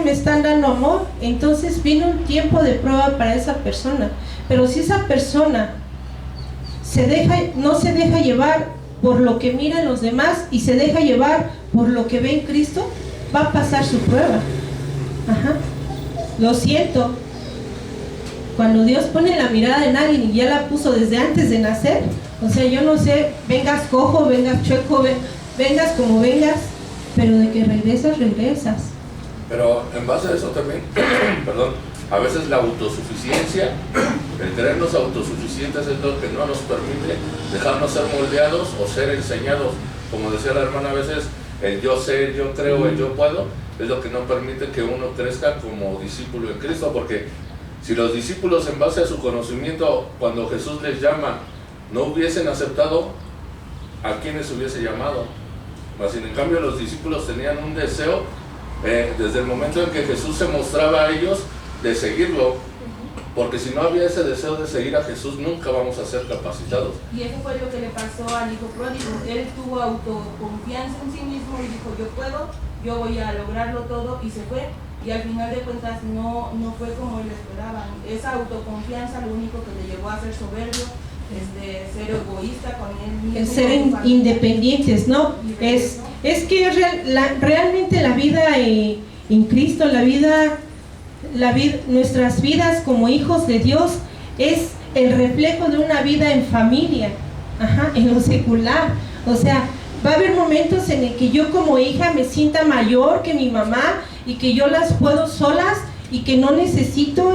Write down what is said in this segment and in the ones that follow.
me están dando amor, entonces viene un tiempo de prueba para esa persona. Pero si esa persona no se deja llevar por lo que miran los demás y se deja llevar por lo que ve en Cristo, va a pasar su prueba. Lo siento. Cuando Dios pone la mirada en alguien y ya la puso desde antes de nacer, o sea, yo no sé, vengas cojo, vengas chueco, vengas como vengas, pero de que regresas, regresas. Pero en base a eso también, perdón, a veces la autosuficiencia, el creernos autosuficientes es lo que no nos permite dejarnos ser moldeados o ser enseñados. Como decía la hermana, a veces el yo sé, el yo creo, el yo puedo, es lo que no permite que uno crezca como discípulo de Cristo, porque si los discípulos en base a su conocimiento, cuando Jesús les llama, no hubiesen aceptado, ¿a quiénes hubiese llamado? Mas sin en cambio los discípulos tenían un deseo, desde el momento en que Jesús se mostraba a ellos, de seguirlo, porque si no había ese deseo de seguir a Jesús, nunca vamos a ser capacitados. Y eso fue lo que le pasó al hijo pródigo. Él tuvo autoconfianza en sí mismo y dijo, yo puedo, yo voy a lograrlo todo, y se fue. Y al final de cuentas no fue como él esperaba. Esa autoconfianza lo único que le llevó a ser soberbio, ser egoísta con él mismo. El ser independientes, ¿no? Es que realmente la vida en Cristo, nuestras vidas como hijos de Dios es el reflejo de una vida en familia, en lo secular. O sea, va a haber momentos en el que yo como hija me sienta mayor que mi mamá y que yo las puedo solas y que no necesito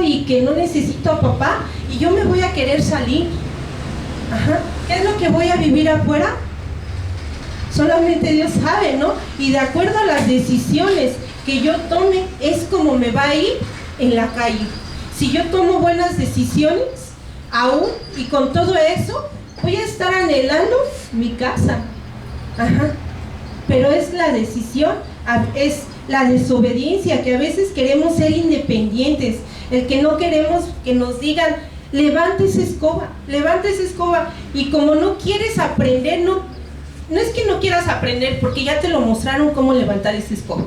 a papá, y yo me voy a querer salir. ¿Qué es lo que voy a vivir afuera? Solamente Dios sabe, ¿no? Y de acuerdo a las decisiones que yo tome es como me va a ir en la calle. Si yo tomo buenas decisiones, aún y con todo eso, voy a estar anhelando mi casa. Pero es la decisión, es la desobediencia, que a veces queremos ser independientes, el que no queremos que nos digan, levanta esa escoba, y como no quieres aprender, no es que no quieras aprender, porque ya te lo mostraron cómo levantar esa escoba,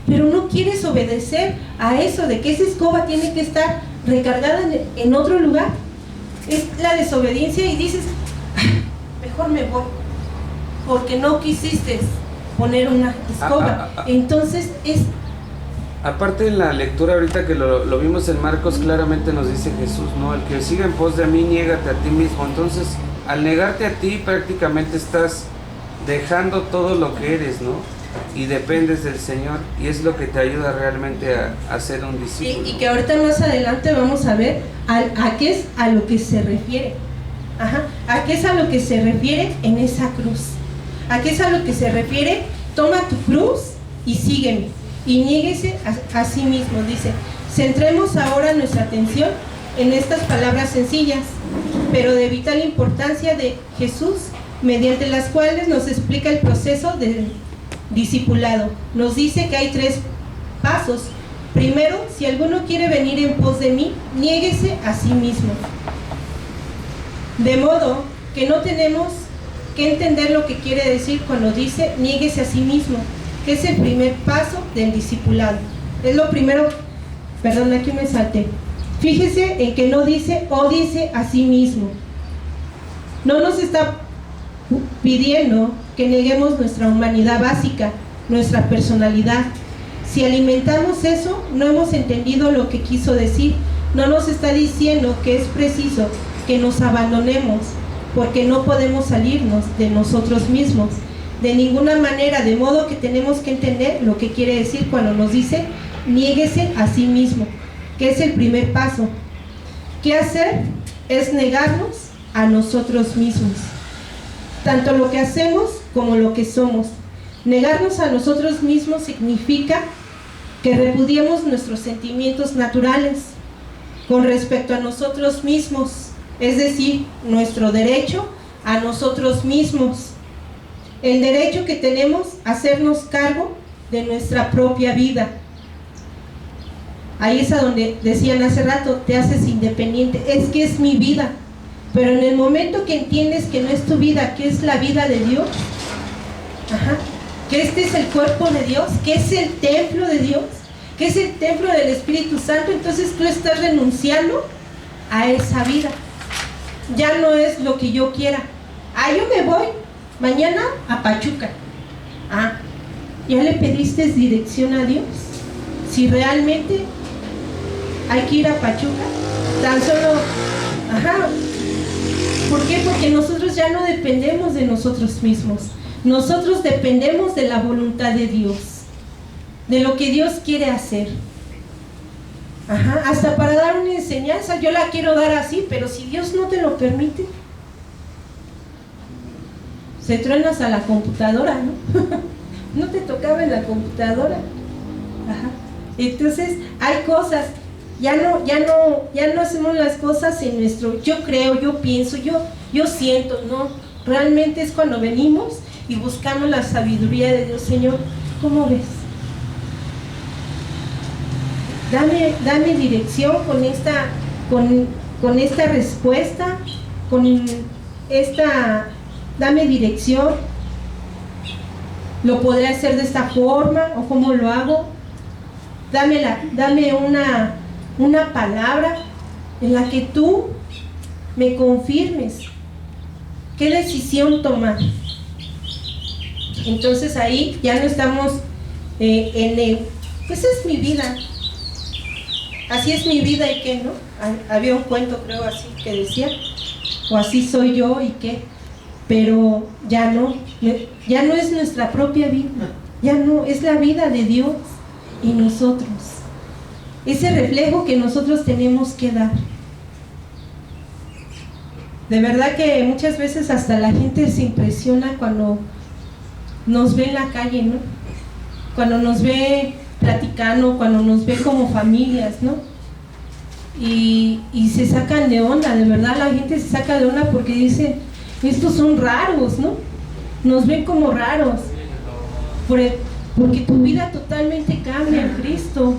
pero no quieres obedecer a eso de que esa escoba tiene que estar recargada en otro lugar. Es la desobediencia, y dices, mejor me voy, porque no quisiste poner una escoba. Entonces es... Aparte en la lectura ahorita que lo vimos en Marcos, claramente nos dice Jesús, ¿no? El que siga en pos de mí, niégate a ti mismo. Entonces, al negarte a ti, prácticamente estás dejando todo lo que eres, ¿no? Y dependes del Señor, y es lo que te ayuda realmente a ser un discípulo. Y que ahorita más adelante vamos a ver a qué es a lo que se refiere. A qué es a lo que se refiere en esa cruz. A qué es a lo que se refiere, toma tu cruz y sígueme. Y niéguese a sí mismo, dice. Centremos ahora nuestra atención en estas palabras sencillas, pero de vital importancia de Jesús, mediante las cuales nos explica el proceso del discipulado. Nos dice que hay 3 pasos. Primero, si alguno quiere venir en pos de mí, niéguese a sí mismo. De modo que no tenemos que entender lo que quiere decir cuando dice niéguese a sí mismo, que es el primer paso del discipulado. Es lo primero, perdón, aquí me salté. Fíjese en que no dice odíese a sí mismo. No nos está pidiendo que neguemos nuestra humanidad básica, nuestra personalidad. Si alimentamos eso, no hemos entendido lo que quiso decir. No nos está diciendo que es preciso que nos abandonemos, porque no podemos salirnos de nosotros mismos de ninguna manera, de modo que tenemos que entender lo que quiere decir cuando nos dice niéguese a sí mismo, que es el primer paso. ¿Qué hacer? Es negarnos a nosotros mismos, tanto lo que hacemos como lo que somos. Negarnos a nosotros mismos significa que repudiemos nuestros sentimientos naturales con respecto a nosotros mismos, es decir, nuestro derecho a nosotros mismos, el derecho que tenemos a hacernos cargo de nuestra propia vida. Ahí es a donde decían hace rato, te haces independiente, es que es mi vida. Pero en el momento que entiendes que no es tu vida, que es la vida de Dios, que este es el cuerpo de Dios, que es el templo de Dios, que es el templo del Espíritu Santo, entonces tú estás renunciando a esa vida. Ya no es lo que yo quiera. Yo me voy mañana a Pachuca. ¿Ya le pediste dirección a Dios? Si realmente hay que ir a Pachuca, tan solo, ¿por qué? Porque nosotros ya no dependemos de nosotros mismos. Nosotros dependemos de la voluntad de Dios, de lo que Dios quiere hacer. Hasta para dar una enseñanza, yo la quiero dar así, pero si Dios no te lo permite, se truenas a la computadora, ¿no? No te tocaba en la computadora. Entonces, hay cosas, ya no hacemos las cosas en nuestro, yo creo, yo pienso, yo siento, ¿no? Realmente es cuando venimos y buscamos la sabiduría de Dios. Señor, ¿cómo ves? Dame dirección con esta respuesta, dame dirección. ¿Lo podré hacer de esta forma o cómo lo hago? Dame una palabra en la que tú me confirmes qué decisión tomar. Entonces ahí ya no estamos en el, pues es mi vida, así es mi vida y qué, ¿no? Había un cuento, creo, así que decía, o así soy yo y qué, pero ya no es nuestra propia vida, ya no, es la vida de Dios y nosotros, ese reflejo que nosotros tenemos que dar. De verdad que muchas veces hasta la gente se impresiona cuando nos ve en la calle, ¿no? Cuando nos ve platicando, cuando nos ve como familias, ¿no? Y se sacan de onda, de verdad la gente se saca de onda porque dice, estos son raros, ¿no? Nos ven como raros, porque tu vida totalmente cambia en Cristo.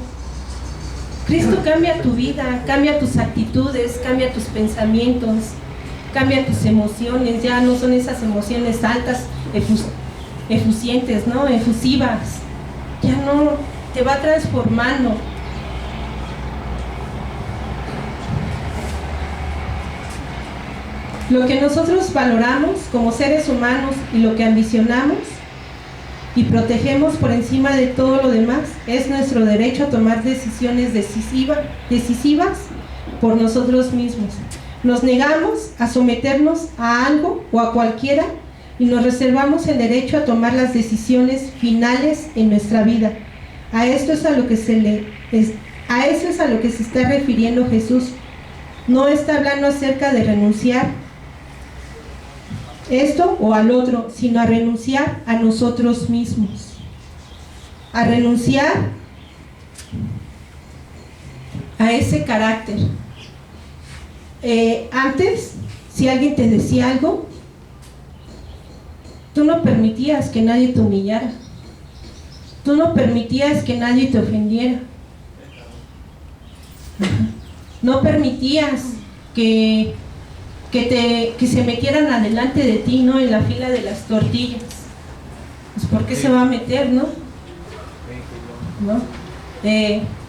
Cristo cambia tu vida, cambia tus actitudes, cambia tus pensamientos, cambia tus emociones. Ya no son esas emociones altas, efusientes, ¿no? Efusivas. Ya no, te va transformando. Lo que nosotros valoramos como seres humanos y lo que ambicionamos y protegemos por encima de todo lo demás es nuestro derecho a tomar decisiones decisivas por nosotros mismos. Nos negamos a someternos a algo o a cualquiera y nos reservamos el derecho a tomar las decisiones finales en nuestra vida. A esto es a lo que se está refiriendo Jesús. No está hablando acerca de renunciar esto o al otro, sino a renunciar a nosotros mismos, a renunciar a ese carácter. Antes, si alguien te decía algo, tú no permitías que nadie te humillara, tú no permitías que nadie te ofendiera, no permitías que se metieran adelante de ti, ¿no? En la fila de las tortillas. Pues ¿por qué se va a meter, no? ¿No?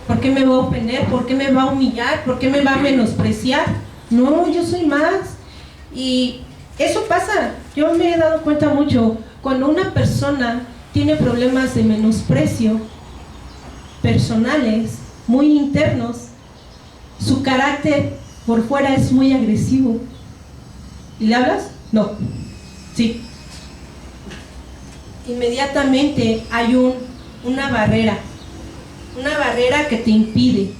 ¿Por qué me va a ofender? ¿Por qué me va a humillar? ¿Por qué me va a menospreciar? No, yo soy más. Y eso pasa, yo me he dado cuenta mucho, cuando una persona tiene problemas de menosprecio personales, muy internos, su carácter por fuera es muy agresivo. ¿Y le hablas? No. Sí. Inmediatamente hay una barrera que te impide,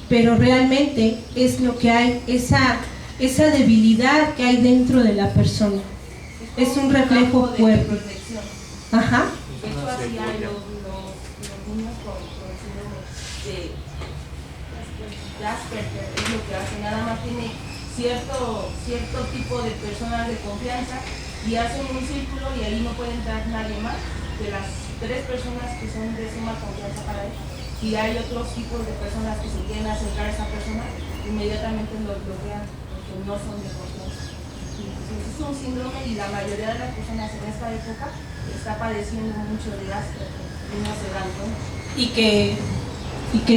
pero realmente es lo que hay, esa debilidad que hay dentro de la persona. Es un reflejo fuerte. Ajá. Eso hacía los niños con síndrome de Asperger, es lo que hace, nada más tiene cierto tipo de personas de confianza y hacen un círculo y ahí no puede entrar nadie más de las 3 personas que son de suma confianza para él. Si hay otros tipos de personas que se quieren acercar a esa persona, inmediatamente lo bloquean porque no son de confianza. Entonces, es un síndrome y la mayoría de las personas en esta época está padeciendo mucho de Asperger y no se dan cuenta. y que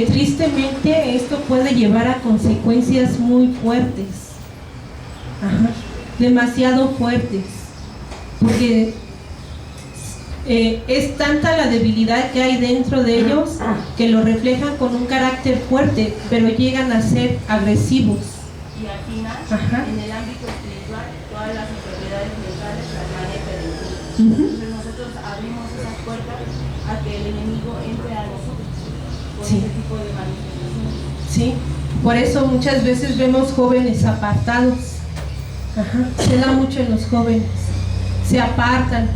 tristemente esto puede llevar a consecuencias muy fuertes. Ajá. Demasiado fuertes, porque es tanta la debilidad que hay dentro de ellos que lo reflejan con un carácter fuerte, pero llegan a ser agresivos. Y al final, Ajá. en el ámbito espiritual, todas las enfermedades mentales las maneja el enemigo. Entonces nosotros abrimos esas puertas a que el enemigo entre a nosotros con Sí. ese tipo de manifestaciones. Sí, por eso muchas veces vemos jóvenes apartados. Ajá. Se da mucho en los jóvenes, se apartan.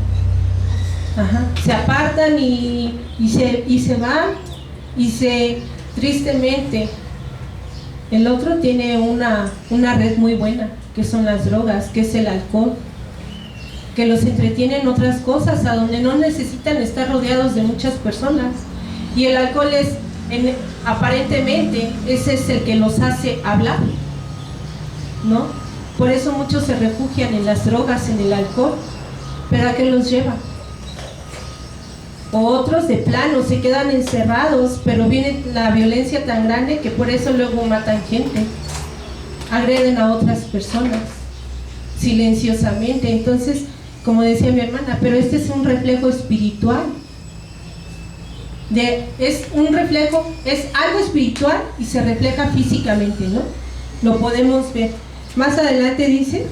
Ajá. Se apartan y se van, tristemente el otro tiene una red muy buena, que son las drogas, que es el alcohol, que los entretiene en otras cosas, a donde no necesitan estar rodeados de muchas personas. Y el alcohol aparentemente, ese es el que los hace hablar, ¿no? Por eso muchos se refugian en las drogas, en el alcohol, pero ¿a qué los lleva? O otros de plano se quedan encerrados, pero viene la violencia tan grande que por eso luego matan gente, agreden a otras personas silenciosamente. Entonces, como decía mi hermana, pero este es un reflejo espiritual. Es algo espiritual y se refleja físicamente, ¿no? Lo podemos ver. Más adelante dice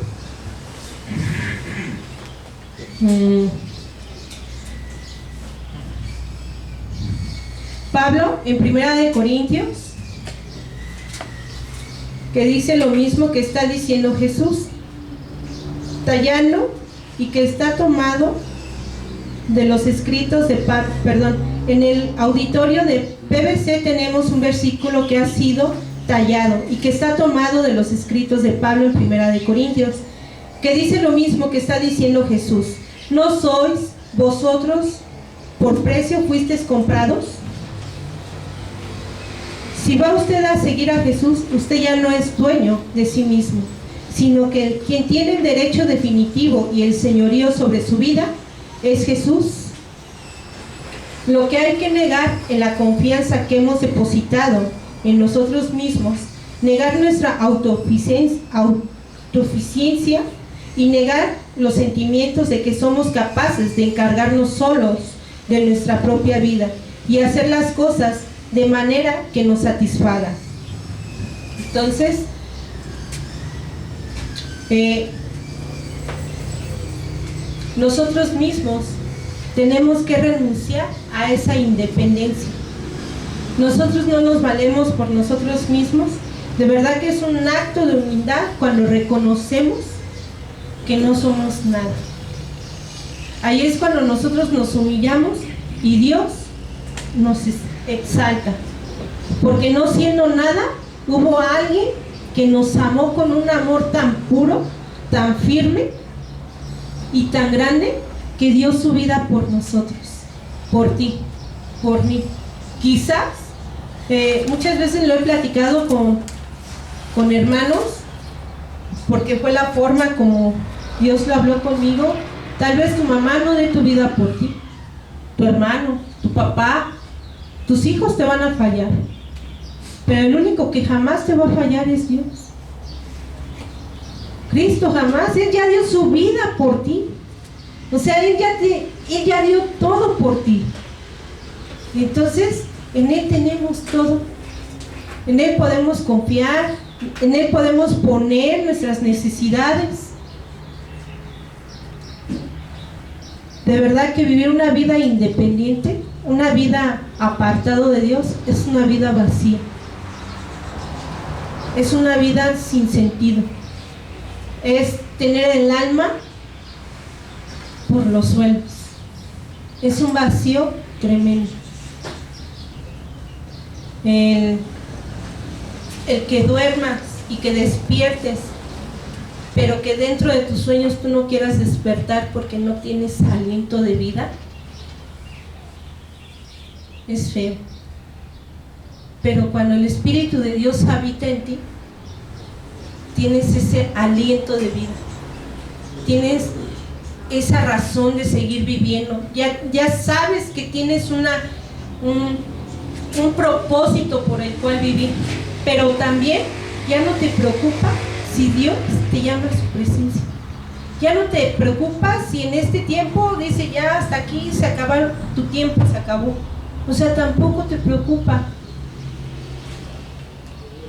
Pablo en 1 Corintios, que dice lo mismo que está diciendo Jesús, tallando, y que está tomado de los escritos de Pablo. En el auditorio de PBC tenemos un versículo que ha sido tallado y que está tomado de los escritos de Pablo en 1 Corintios, que dice lo mismo que está diciendo Jesús. ¿No sois vosotros por precio fuisteis comprados? Si va usted a seguir a Jesús, usted ya no es dueño de sí mismo, sino que quien tiene el derecho definitivo y el señorío sobre su vida es Jesús. Lo que hay que negar en la confianza que hemos depositado en nosotros mismos, negar nuestra autosuficiencia y negar los sentimientos de que somos capaces de encargarnos solos de nuestra propia vida y hacer las cosas de manera que nos satisfaga. Entonces, nosotros mismos tenemos que renunciar a esa independencia. Nosotros no nos valemos por nosotros mismos. De verdad que es un acto de humildad cuando reconocemos que no somos nada. Ahí es cuando nosotros nos humillamos y Dios nos exalta, porque no siendo nada, hubo alguien que nos amó con un amor tan puro, tan firme y tan grande, que dio su vida por nosotros, por ti, por mí. Quizás muchas veces lo he platicado con hermanos, porque fue la forma como Dios lo habló conmigo. Tal vez tu mamá no dé tu vida por ti, tu hermano, tu papá, tus hijos te van a fallar, pero el único que jamás te va a fallar es Dios. Cristo jamás, Él ya dio su vida por ti. O sea, Él ya dio todo por ti. Entonces, en Él tenemos todo. En Él podemos confiar, en Él podemos poner nuestras necesidades. De verdad que vivir una vida independiente, una vida apartado de Dios, es una vida vacía. Es una vida sin sentido. Es tener el alma por los suelos. Es un vacío tremendo. El que duermas y que despiertes, pero que dentro de tus sueños tú no quieras despertar porque no tienes aliento de vida, es feo. Pero cuando el Espíritu de Dios habita en ti, tienes ese aliento de vida, tienes esa razón de seguir viviendo. Ya sabes que tienes un propósito por el cual vivir, pero también ya no te preocupa si Dios te llama a su presencia. Ya no te preocupa si en este tiempo dice ya hasta aquí se acabaron, tu tiempo se acabó. O sea, tampoco te preocupa,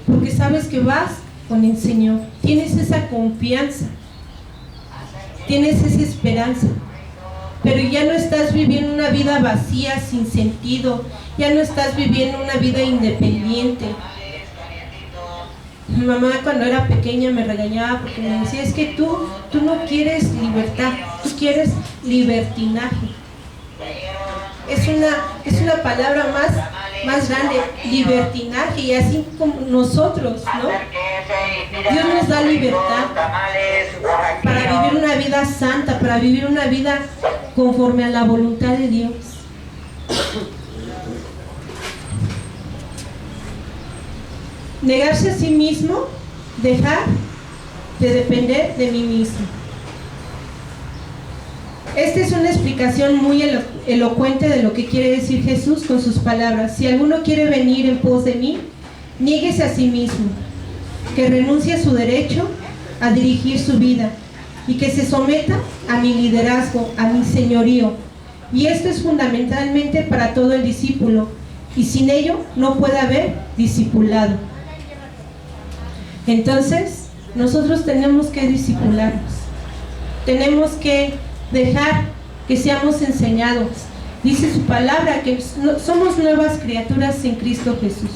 porque sabes que vas con el Señor, tienes esa confianza, tienes esa esperanza, pero ya no estás viviendo una vida vacía, sin sentido, ya no estás viviendo una vida independiente. Mi mamá cuando era pequeña me regañaba porque me decía, es que tú no quieres libertad, tú quieres libertinaje. Es una palabra más grande, libertinaje, y así como nosotros, ¿no? Dios nos da libertad para vivir una vida santa, para vivir una vida conforme a la voluntad de Dios. Negarse a sí mismo, dejar de depender de mí mismo. Esta es una explicación muy elocuente de lo que quiere decir Jesús con sus palabras. Si alguno quiere venir en pos de mí, niéguese a sí mismo, que renuncie a su derecho a dirigir su vida y que se someta a mi liderazgo, a mi señorío. Y esto es fundamentalmente para todo el discípulo, y sin ello no puede haber discipulado. Entonces, nosotros tenemos que discipularnos, tenemos que dejar que seamos enseñados. Dice su palabra que somos nuevas criaturas en Cristo Jesús,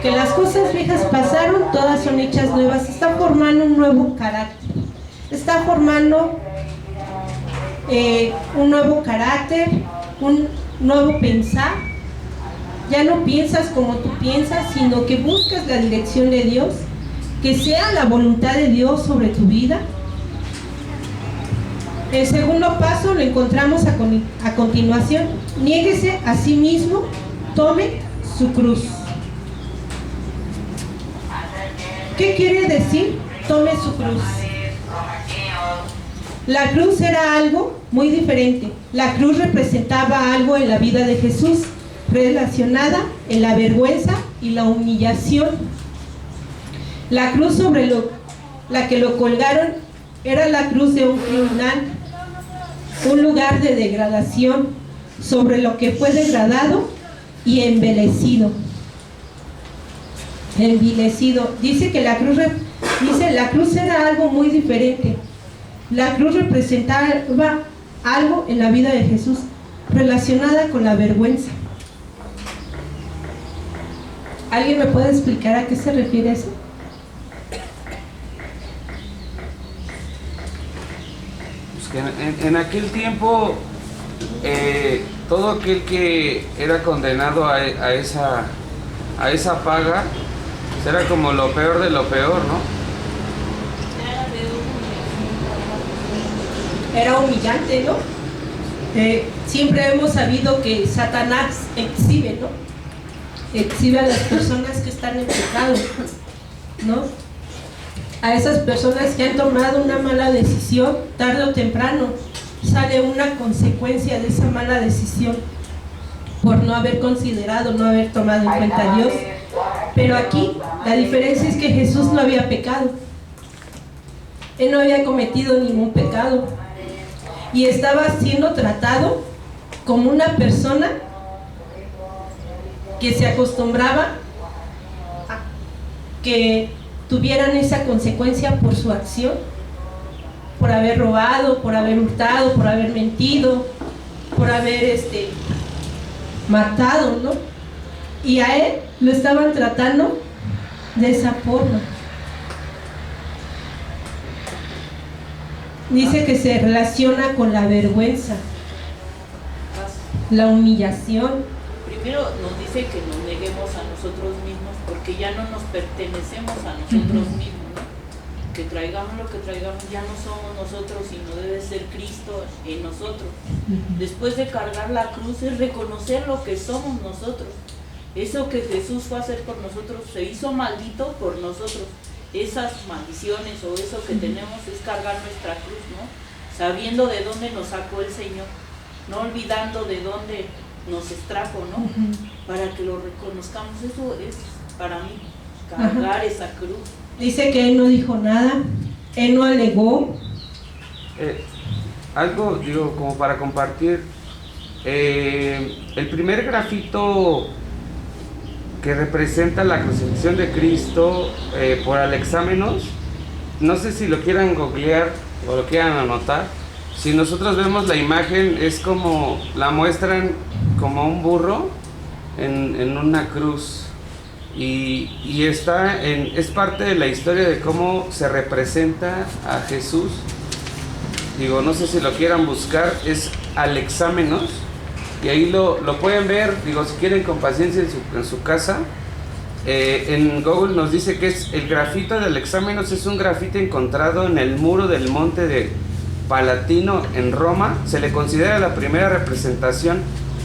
que las cosas viejas pasaron, todas son hechas nuevas. Está formando un nuevo carácter, está formando un nuevo carácter, un nuevo pensar. Ya no piensas como tú piensas, sino que buscas la dirección de Dios, que sea la voluntad de Dios sobre tu vida. El segundo paso lo encontramos a continuación. Niéguese a sí mismo, tome su cruz. ¿Qué quiere decir? Tome su cruz. La cruz era algo muy diferente. La cruz representaba algo en la vida de Jesús, relacionada en la vergüenza y la humillación. La cruz sobre la que lo colgaron era la cruz de un criminal, un lugar de degradación, sobre lo que fue degradado y envilecido. Dice que la cruz era algo muy diferente. La cruz representaba algo en la vida de Jesús relacionada con la vergüenza. ¿Alguien me puede explicar a qué se refiere eso? Pues que en aquel tiempo todo aquel que era condenado a esa paga, pues era como lo peor de lo peor, ¿no? Era humillante, ¿no? Siempre hemos sabido que Satanás exhibe, ¿no? Exhibe a las personas que están en pecado, ¿no? A esas personas que han tomado una mala decisión, tarde o temprano sale una consecuencia de esa mala decisión por no haber considerado, no haber tomado en cuenta a Dios. Pero aquí la diferencia es que Jesús no había pecado, Él no había cometido ningún pecado y estaba siendo tratado como una persona que se acostumbraba a que tuvieran esa consecuencia por su acción, por haber robado, por haber hurtado, por haber mentido, por haber matado, ¿no? Y a él lo estaban tratando de esa forma. Dice que se relaciona con la vergüenza, la humillación. Primero nos dice que nos neguemos a nosotros mismos porque ya no nos pertenecemos a nosotros mismos, ¿no? Que traigamos lo que traigamos, ya no somos nosotros, sino debe ser Cristo en nosotros. Después de cargar la cruz es reconocer lo que somos nosotros. Eso que Jesús fue a hacer por nosotros, se hizo maldito por nosotros. Esas maldiciones o eso que tenemos es cargar nuestra cruz, ¿no? Sabiendo de dónde nos sacó el Señor, no olvidando de dónde nos extrajo, ¿no? para que lo reconozcamos. Eso es para mí, cargar esa cruz. Dice que él no dijo nada, él no alegó. Algo, digo, como para compartir, el primer grafito que representa la crucifixión de Cristo por Alexámenos, no sé si lo quieran googlear o lo quieran anotar. Si nosotros vemos la imagen, es como la muestran como un burro en una cruz, y está es parte de la historia de cómo se representa a Jesús. Digo, no sé si lo quieran buscar, es Alexámenos, y ahí lo pueden ver. Digo, si quieren, con paciencia en su casa. En Google nos dice que es el grafito de Alexámenos, es un grafito encontrado en el muro del monte de Palatino en Roma. Se le considera la primera representación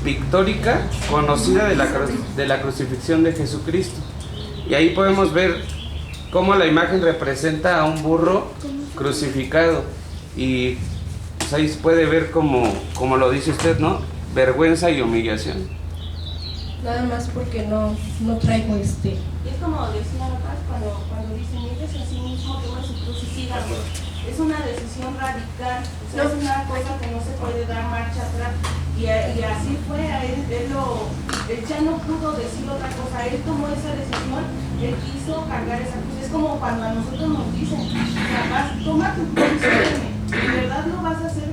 pictórica conocida de la crucifixión de Jesucristo, y ahí podemos ver cómo la imagen representa a un burro crucificado, y pues ahí se puede ver como lo dice usted, ¿no? Vergüenza y humillación. Nada más porque no traigo Y es como decía la paz cuando dicen, niegues a sí mismo, toma su cruz y síganme. Es una decisión radical, o sea, es una cosa que no se puede dar marcha atrás. Y así fue, él ya no pudo decir otra cosa, él tomó esa decisión, él quiso cargar esa cruz. Es como cuando a nosotros nos dicen, toma tu cruz y sígueme. ¿De verdad lo vas a hacer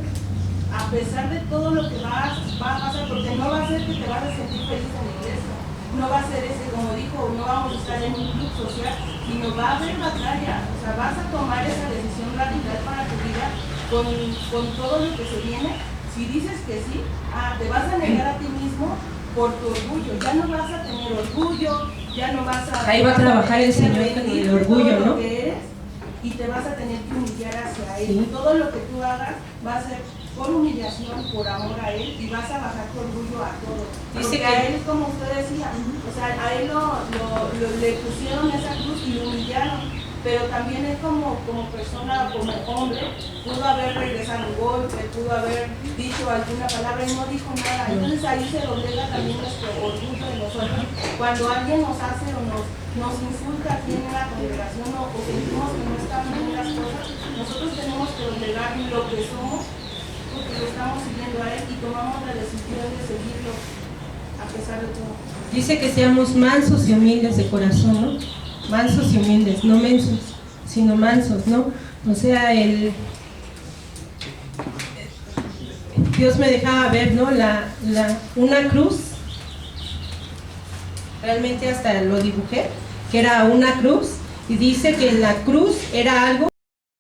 a pesar de todo lo que va a pasar? Porque no va a ser que te vas a sentir feliz en la iglesia, no va a ser ese, como dijo, no vamos a estar en un club social, sino va a haber batalla. O sea, vas a tomar esa decisión radical para tu vida con todo lo que se viene. Si dices que sí, te vas a negar a ti mismo por tu orgullo, ya no vas a tener orgullo, ya no vas a... Ahí va a trabajar el Señor con el orgullo, ¿no? Y te vas a tener que humillar hacia Él. Sí. Todo lo que tú hagas va a ser por humillación, por amor a Él, y vas a bajar tu orgullo a todo. Dice Porque que a Él, como usted decía, o sea, a Él le pusieron esa cruz y lo humillaron, pero también él como persona, como hombre, pudo haber regresado un golpe, pudo haber dicho alguna palabra, y no dijo nada. Entonces ahí se doblega también nuestro orgullo de nosotros. Cuando alguien nos hace o nos insulta aquí en la congregación, o sentimos que no están bien las cosas, nosotros tenemos que doblegar lo que somos, porque lo estamos siguiendo a Él y tomamos la decisión de seguirlo a pesar de todo. dice que seamos mansos y humildes de corazón, ¿no? Mansos y humildes, no mensos, sino mansos, ¿no? O sea, Dios me dejaba ver, ¿no? Una cruz, realmente hasta lo dibujé, que era una cruz, y dice que la cruz era algo